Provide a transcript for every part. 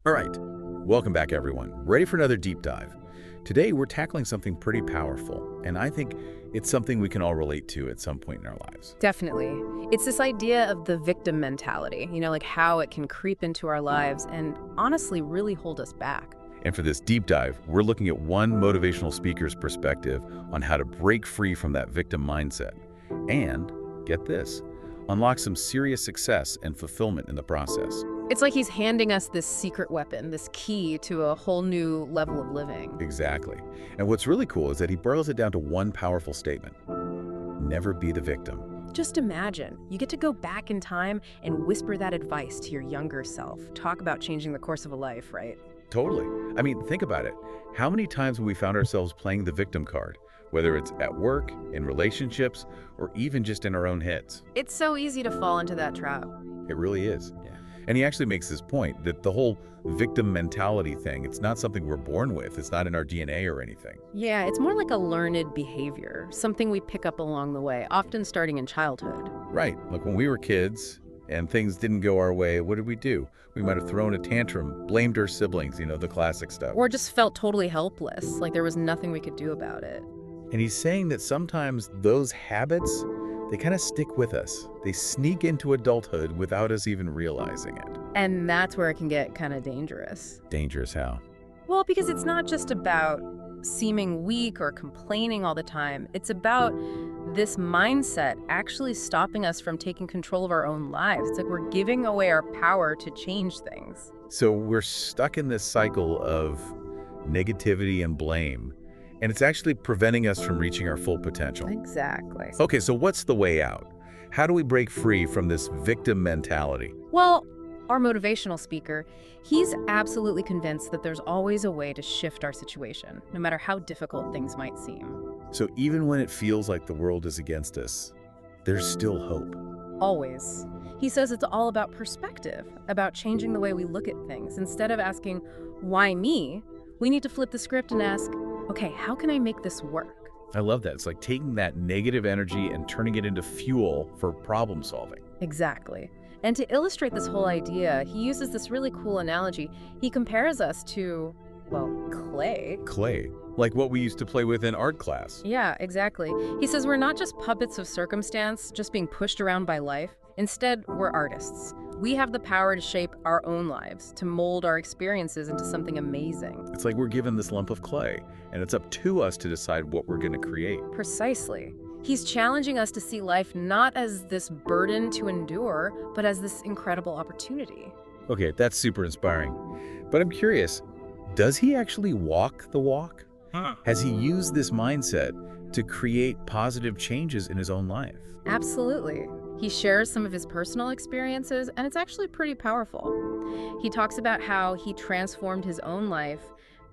All right, welcome back everyone. Ready for another deep dive? Today we're tackling something pretty powerful, and I think it's something we can all relate to at some point in our lives. Definitely. It's this idea of the victim mentality, like how it can creep into our lives and honestly really hold us back. And for this deep dive, we're looking at one motivational speaker's perspective on how to break free from that victim mindset. And, get this, unlock some serious success and fulfillment in the process. It's like he's handing us this secret weapon, this key to a whole new level of living. Exactly. And what's really cool is that he boils it down to one powerful statement. Never be the victim. Just imagine, you get to go back in time and whisper that advice to your younger self. Talk about changing the course of a life, right? Totally. I mean, think about it. How many times have we found ourselves playing the victim card? Whether it's at work, in relationships, or even just in our own heads. It's so easy to fall into that trap. It really is. Yeah. And he actually makes this point that the whole victim mentality thing, it's not something we're born with. It's not in our DNA or anything. Yeah, it's more like a learned behavior, something we pick up along the way, often starting in childhood. Right. Like when we were kids and things didn't go our way, what did we do? We might have thrown a tantrum, blamed our siblings, the classic stuff. Or just felt totally helpless, like there was nothing we could do about it. And he's saying that sometimes those habits, they kind of stick with us. They sneak into adulthood without us even realizing it. And that's where it can get kind of dangerous. Dangerous how? Well, because it's not just about seeming weak or complaining all the time. It's about this mindset actually stopping us from taking control of our own lives. It's like we're giving away our power to change things. So we're stuck in this cycle of negativity and blame. And it's actually preventing us from reaching our full potential. Exactly. Okay, so what's the way out? How do we break free from this victim mentality? Well, our motivational speaker, he's absolutely convinced that there's always a way to shift our situation, no matter how difficult things might seem. So even when it feels like the world is against us, there's still hope. Always. He says it's all about perspective, about changing the way we look at things. Instead of asking, why me? We need to flip the script and ask, okay, how can I make this work? I love that. It's like taking that negative energy and turning it into fuel for problem solving. Exactly. And to illustrate this whole idea, he uses this really cool analogy. He compares us to, well, clay. Clay, like what we used to play with in art class. Yeah, exactly. He says we're not just puppets of circumstance, just being pushed around by life. Instead, we're artists. We have the power to shape our own lives, to mold our experiences into something amazing. It's like we're given this lump of clay, and it's up to us to decide what we're going to create. Precisely. He's challenging us to see life not as this burden to endure, but as this incredible opportunity. Okay, that's super inspiring. But I'm curious, does he actually walk the walk? Has he used this mindset to create positive changes in his own life? Absolutely. He shares some of his personal experiences, and it's actually pretty powerful. He talks about how he transformed his own life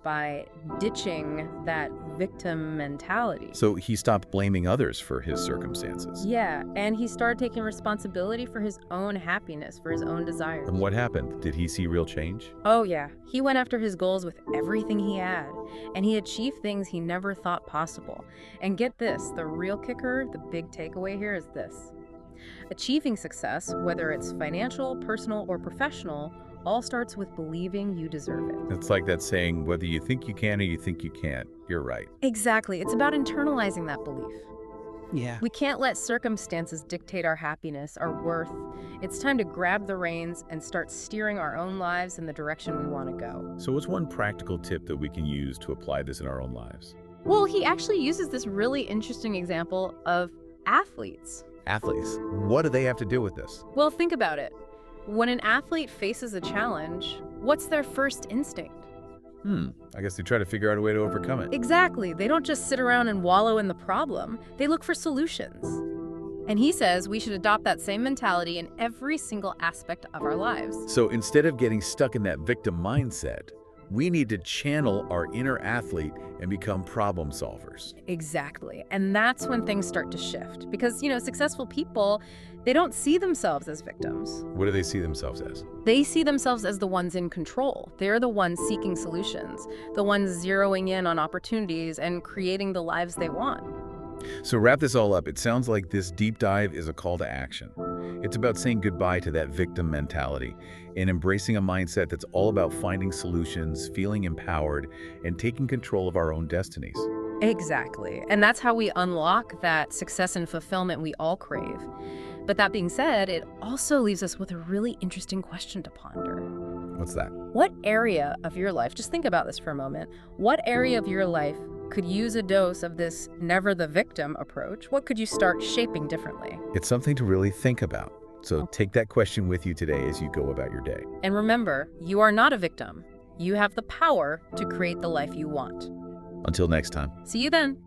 by ditching that victim mentality. So he stopped blaming others for his circumstances. Yeah, and he started taking responsibility for his own happiness, for his own desires. And what happened? Did he see real change? Oh yeah, he went after his goals with everything he had, and he achieved things he never thought possible. And get this, the real kicker, the big takeaway here is this. Achieving success, whether it's financial, personal, or professional, all starts with believing you deserve it. It's like that saying, whether you think you can or you think you can't, you're right. Exactly. It's about internalizing that belief. Yeah. We can't let circumstances dictate our happiness, our worth. It's time to grab the reins and start steering our own lives in the direction we want to go. So what's one practical tip that we can use to apply this in our own lives? Well, he actually uses this really interesting example of athletes. Athletes, what do they have to do with this? Well, think about it. When an athlete faces a challenge, what's their first instinct? I guess they try to figure out a way to overcome it. Exactly. They don't just sit around and wallow in the problem. They look for solutions. And he says we should adopt that same mentality in every single aspect of our lives. So instead of getting stuck in that victim mindset, we need to channel our inner athlete and become problem solvers. Exactly. And that's when things start to shift. Because, successful people, they don't see themselves as victims. What do they see themselves as? They see themselves as the ones in control. They're the ones seeking solutions, the ones zeroing in on opportunities and creating the lives they want. So wrap this all up, it sounds like this deep dive is a call to action. It's about saying goodbye to that victim mentality and embracing a mindset that's all about finding solutions, feeling empowered, and taking control of our own destinies. Exactly. And that's how we unlock that success and fulfillment we all crave. But that being said, it also leaves us with a really interesting question to ponder. What's that? What area of your life, just think about this for a moment, what area of your life could use a dose of this never the victim approach? What could you start shaping differently? It's something to really think about. So take that question with you today as you go about your day. And remember, you are not a victim. You have the power to create the life you want. Until next time. See you then.